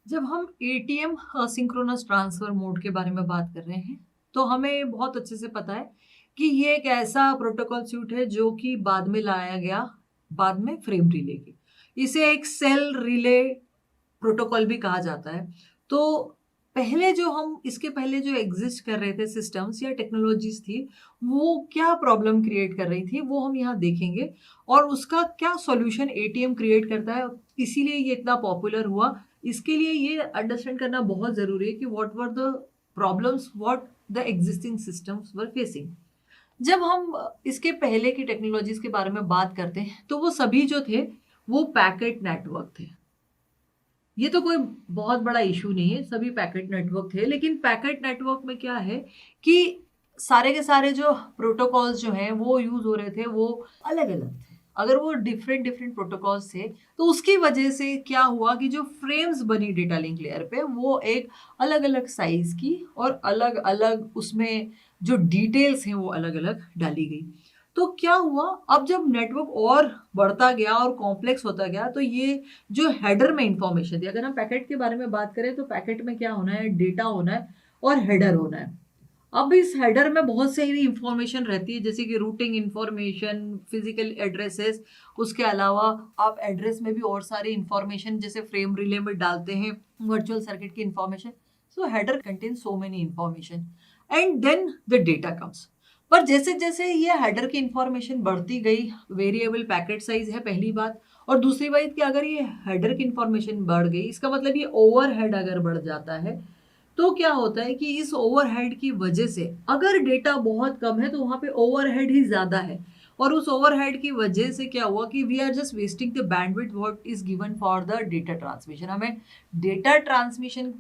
जब हम ATM synchronous transfer mode के बारे में बात कर रहे हैं, तो हमें बहुत अच्छे से पता है कि ये एक ऐसा प्रोटोकॉल सूट है जो कि बाद में लाया गया, बाद में फ्रेम रिले की। इसे एक सेल रिले प्रोटोकॉल भी कहा जाता है। तो पहले जो हम इसके पहले जो एग्जिस्ट कर रहे थे सिस्टम्स या टेक्नोलॉजीज थी, वो क्या प्रॉब्लम क्रिएट कर रही थी वो हम यहाँ देखेंगे और उसका क्या सॉल्यूशन एटीएम क्रिएट करता है, इसीलिए ये इतना पॉपुलर हुआ। इसके लिए ये अंडरस्टैंड करना बहुत ज़रूरी है कि what were the problems what the existing systems were facing. जब हम इसके पहले की टेक्नोलॉजीज के बारे में बात करते हैं तो वो सभी जो थे वो पैकेट नेटवर्क थे। ये तो कोई बहुत बड़ा इशू नहीं है, सभी पैकेट नेटवर्क थे। लेकिन पैकेट नेटवर्क में क्या है कि सारे के सारे जो प्रोटोकॉल्स जो हैं वो यूज हो रहे थे, वो अलग अलग थे। अगर वो डिफरेंट डिफरेंट प्रोटोकॉल्स थे तो उसकी वजह से क्या हुआ कि जो फ्रेम्स बनी डेटा लिंक लेयर पे वो एक अलग अलग साइज की और अलग अलग उसमें जो डिटेल्स हैं वो अलग अलग डाली गई। तो क्या हुआ, अब जब नेटवर्क और बढ़ता गया और कॉम्प्लेक्स होता गया तो ये जो हेडर में इंफॉर्मेशन थी, अगर हम पैकेट के बारे में बात करें तो पैकेट में क्या होना है, डेटा होना है और हेडर होना है। अब इस हेडर में बहुत सारी इंफॉर्मेशन रहती है, जैसे कि रूटिंग इंफॉर्मेशन, फिजिकल एड्रेसेस। उसके अलावा आप एड्रेस में भी और सारी इंफॉर्मेशन जैसे फ्रेम रिले में डालते हैं वर्चुअल सर्किट की information. So header contain so many information and then the data comes. पर जैसे जैसे ये हेडर की इंफॉर्मेशन बढ़ती गई, वेरिएबल पैकेट साइज है पहली बात। और दूसरी बात कि अगर ये हेडर की इंफॉर्मेशन बढ़ गई, इसका मतलब ये ओवरहेड अगर बढ़ जाता है तो क्या होता है कि इस ओवरहेड की वजह से अगर डेटा बहुत कम है तो वहां पे ओवरहेड ही ज्यादा है। और उस ओवरहेड की वजह से क्या हुआ कि we are just wasting the bandwidth what is given for the data transmission. हमें डेटा ट्रांसमिशन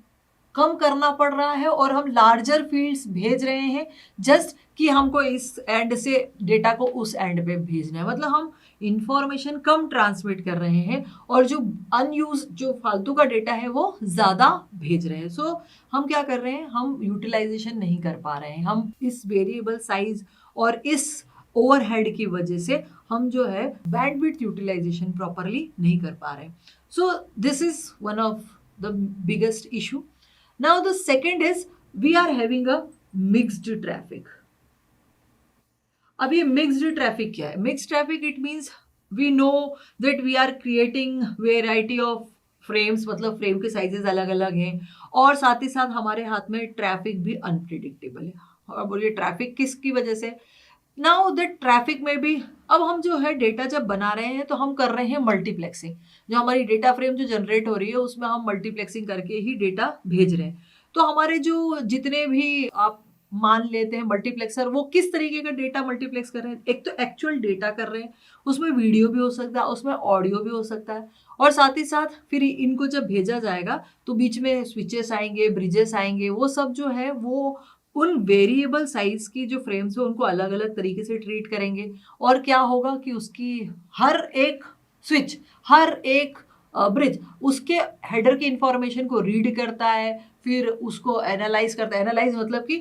कम करना पड़ रहा है और हम लार्जर फील्ड्स भेज रहे हैं जस्ट कि हमको इस एंड से डेटा को उस एंड पे भेजना है। मतलब हम इंफॉर्मेशन कम ट्रांसमिट कर रहे हैं और जो अनयूज जो फालतू का डेटा है वो ज़्यादा भेज रहे हैं। सो हम क्या कर रहे हैं, हम यूटिलाइजेशन नहीं कर पा रहे हैं। हम इस वेरिएबल साइज और इस ओवरहेड की वजह से हम जो है बैंडविड्थ यूटिलाइजेशन प्रॉपरली नहीं कर पा रहे हैं। So this is one of the biggest issue. Now the second is we are having a mixed traffic. अब ये मिक्स्ड ट्रैफिक क्या है? Mixed traffic it means we know that we are creating variety of frames, मतलब frame के sizes अलग अलग हैं और साथ ही साथ हमारे हाथ में ट्रैफिक भी अनप्रिडिक्टेबल है। और बोलिए ट्रैफिक किसकी वजह से? नाउ द ट्रैफिक में भी अब हम जो है डेटा जब बना रहे हैं तो हम कर रहे हैं मल्टीप्लेक्सिंग। जो हमारी डेटा फ्रेम जो जनरेट हो रही है उसमें हम मल्टीप्लेक्सिंग करके ही डेटा भेज रहे हैं। तो हमारे जो जितने भी आप मान लेते हैं मल्टीप्लेक्सर, वो किस तरीके का डेटा मल्टीप्लेक्स कर रहे हैं? एक तो एक्चुअल डेटा कर रहे हैं, उसमें वीडियो भी हो सकता है, उसमें ऑडियो भी हो सकता है। और साथ ही साथ फिर इनको जब भेजा जाएगा तो बीच में स्विचेस आएंगे, ब्रिजेस आएंगे, वो सब जो है वो उन वेरिएबल साइज की जो फ्रेम्स है उनको अलग अलग तरीके से ट्रीट करेंगे। और क्या होगा कि उसकी हर एक स्विच, हर एक ब्रिज उसके हेडर की इंफॉर्मेशन को रीड करता है, फिर उसको एनालाइज करता है। एनालाइज मतलब कि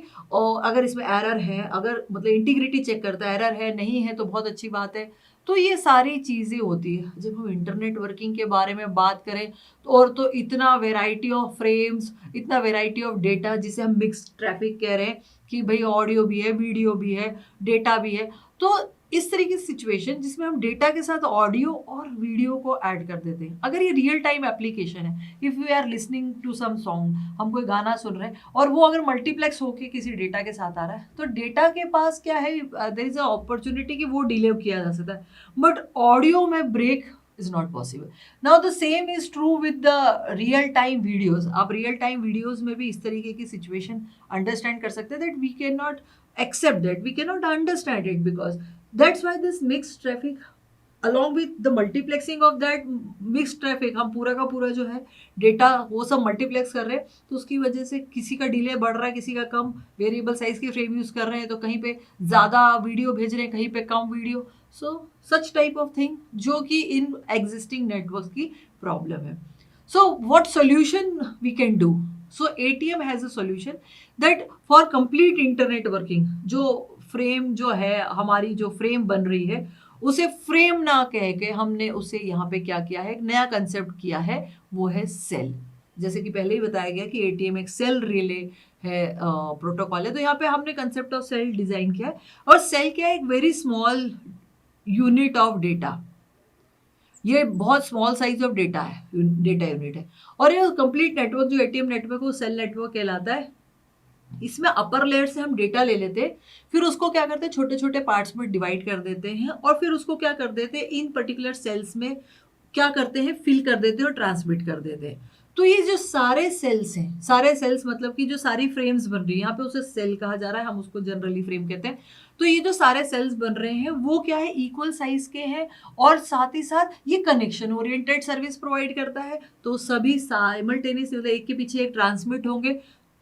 अगर इसमें एरर है, अगर मतलब इंटीग्रिटी चेक करता है, एरर है नहीं है तो बहुत अच्छी बात है। तो ये सारी चीज़ें होती है जब हम इंटरनेट वर्किंग के बारे में बात करें। और तो इतना वेराइटी ऑफ फ्रेम्स, इतना वेराइटी ऑफ डेटा जिसे हम मिक्स ट्रैफिक कह रहे हैं कि भाई ऑडियो भी है, वीडियो भी है, डेटा भी है। तो इस तरीके की सिचुएशन जिसमें हम डेटा के साथ ऑडियो और वीडियो को ऐड कर देते हैं। अगर ये रियल टाइम एप्लीकेशन है, if you are listening to some song, हम कोई गाना सुन रहे हैं और वो अगर मल्टीप्लेक्स होके किसी डेटा के साथ आ रहा है तो डेटा के पास क्या है, देयर इज अ अपॉर्चुनिटी कि वो डिले किया जा सकता है। बट ऑडियो में break is not possible. Now the same is true with the real time videos. आप रियल टाइम वीडियोज में भी इस तरीके की सिचुएशन अंडरस्टैंड कर सकते हैं that we can not accept that, we cannot understand it, because that's why this mixed traffic along with the multiplexing of that mixed traffic, हम पूरा का पूरा जो है डेटा वो सब मल्टीप्लेक्स कर रहे हैं तो उसकी वजह से किसी का डिले बढ़ रहा है, किसी का कम। वेरिएबल साइज के फ्रेम यूज कर रहे हैं तो कहीं पे ज़्यादा वीडियो भेज रहे हैं, कहीं पे कम video. So such type of thing जो कि इन एग्जिस्टिंग नेटवर्क की प्रॉब्लम है। So what solution we can do? So ATM has a solution that for complete internet working, जो फ्रेम जो है हमारी जो फ्रेम बन रही है उसे फ्रेम ना कह के हमने उसे यहाँ पे क्या किया है, एक नया कंसेप्ट किया है, वो है सेल। जैसे कि पहले ही बताया गया कि एटीएम एक सेल रिले है, प्रोटोकॉल है। तो यहाँ पे हमने कंसेप्ट ऑफ सेल डिजाइन किया है। और सेल क्या है? एक very small unit of data. ये बहुत स्मॉल साइज ऑफ डेटा है, डेटा यूनिट है। और ये कंप्लीट नेटवर्क जो एटीएम नेटवर्क वो सेल नेटवर्क कहलाता है। इसमें अपर लेयर से हम डेटा ले लेते हैं, फिर उसको क्या करते हैं, छोटे छोटे पार्ट्स में डिवाइड कर देते हैं, और फिर उसको क्या कर देते हैं, इन पर्टिकुलर सेल्स में क्या करते हैं, फिल कर देते हैं और ट्रांसमिट कर देते हैं। तो ये जो सारे सेल्स हैं, सारे सेल्स मतलब कि जो सारी फ्रेम्स बन रही है, यहाँ पे उसे सेल कहा जा रहा है, हम उसको जनरली फ्रेम कहते हैं। तो ये जो सारे सेल्स बन रहे हैं वो क्या है, इक्वल साइज के हैं, और साथ ही साथ ये कनेक्शन ओरिएंटेड सर्विस प्रोवाइड करता है। तो सभी साइमल्टेनियस मतलब एक के पीछे एक ट्रांसमिट होंगे।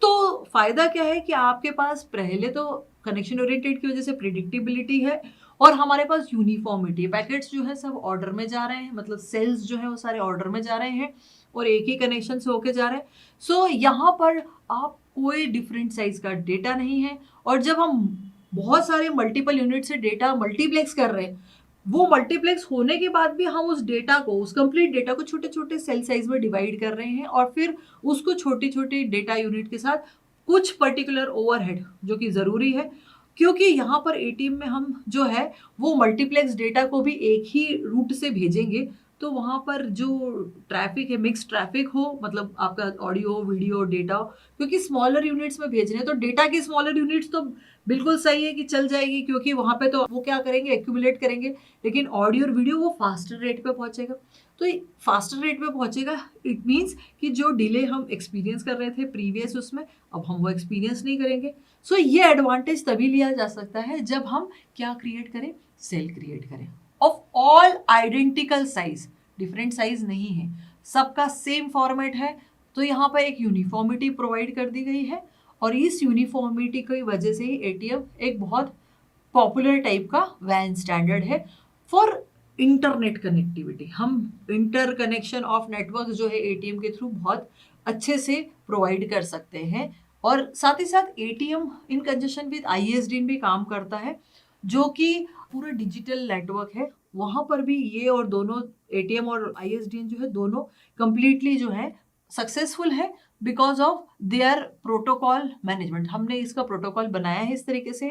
तो फायदा क्या है कि आपके पास पहले तो कनेक्शन ओरिएंटेड की वजह से प्रिडिक्टेबिलिटी है, और हमारे पास यूनिफॉर्मिटी है। पैकेट्स जो है सब ऑर्डर में जा रहे हैं, मतलब सेल्स जो है वो सारे ऑर्डर में जा रहे हैं और एक ही कनेक्शन से होके जा रहे हैं। सो यहाँ पर आप कोई डिफरेंट साइज का डेटा नहीं है। और जब हम बहुत सारे मल्टीपल यूनिट से डेटा मल्टीप्लेक्स कर रहे हैं, वो मल्टीप्लेक्स होने के बाद भी हम उस डेटा को, उस कंप्लीट डेटा को छोटे छोटे सेल साइज में डिवाइड कर रहे हैं, और फिर उसको छोटी छोटी डेटा यूनिट के साथ कुछ पर्टिकुलर ओवरहेड जो कि जरूरी है, क्योंकि यहाँ पर एटीएम में हम जो है वो मल्टीप्लेक्स डेटा को भी एक ही रूट से भेजेंगे। तो वहाँ पर जो ट्रैफिक है, मिक्स ट्रैफिक हो, मतलब आपका ऑडियो वीडियो डेटा हो, क्योंकि स्मॉलर यूनिट्स में भेज रहे हैं तो डेटा की स्मॉलर यूनिट्स तो बिल्कुल सही है कि चल जाएगी, क्योंकि वहाँ पे तो वो क्या करेंगे, एक्यूमुलेट करेंगे। लेकिन ऑडियो और वीडियो वो फास्टर रेट पे पहुंचेगा। तो फास्टर रेट पे पहुंचेगा, इट मीन्स कि जो डिले हम एक्सपीरियंस कर रहे थे प्रीवियस उसमें, अब हम वो एक्सपीरियंस नहीं करेंगे। सो ये एडवांटेज तभी लिया जा सकता है जब हम क्या क्रिएट करें, सेल क्रिएट करें of all identical size. Different size नहीं है, सबका सेम फॉर्मेट है। तो यहाँ पर एक यूनिफॉर्मिटी प्रोवाइड कर दी गई है, और इस यूनिफॉर्मिटी की वजह से ही एटीएम एक बहुत पॉपुलर टाइप का वैन स्टैंडर्ड है फॉर इंटरनेट कनेक्टिविटी। हम इंटर कनेक्शन ऑफ नेटवर्क जो है एटीएम के थ्रू बहुत अच्छे से प्रोवाइड कर सकते हैं। और साथ ही साथ ATM in conjunction with ISDN भी काम करता है, जो कि पूरा डिजिटल नेटवर्क है। वहां पर भी ये और दोनों एटीएम और आईएसडीएन जो है दोनों कंप्लीटली जो है सक्सेसफुल है because of their protocol management. हमने इसका प्रोटोकॉल बनाया है इस तरीके से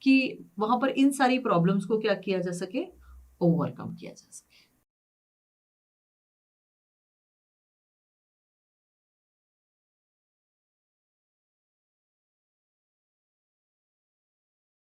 कि वहां पर इन सारी प्रॉब्लम्स को क्या किया जा सके, ओवरकम किया जा सके।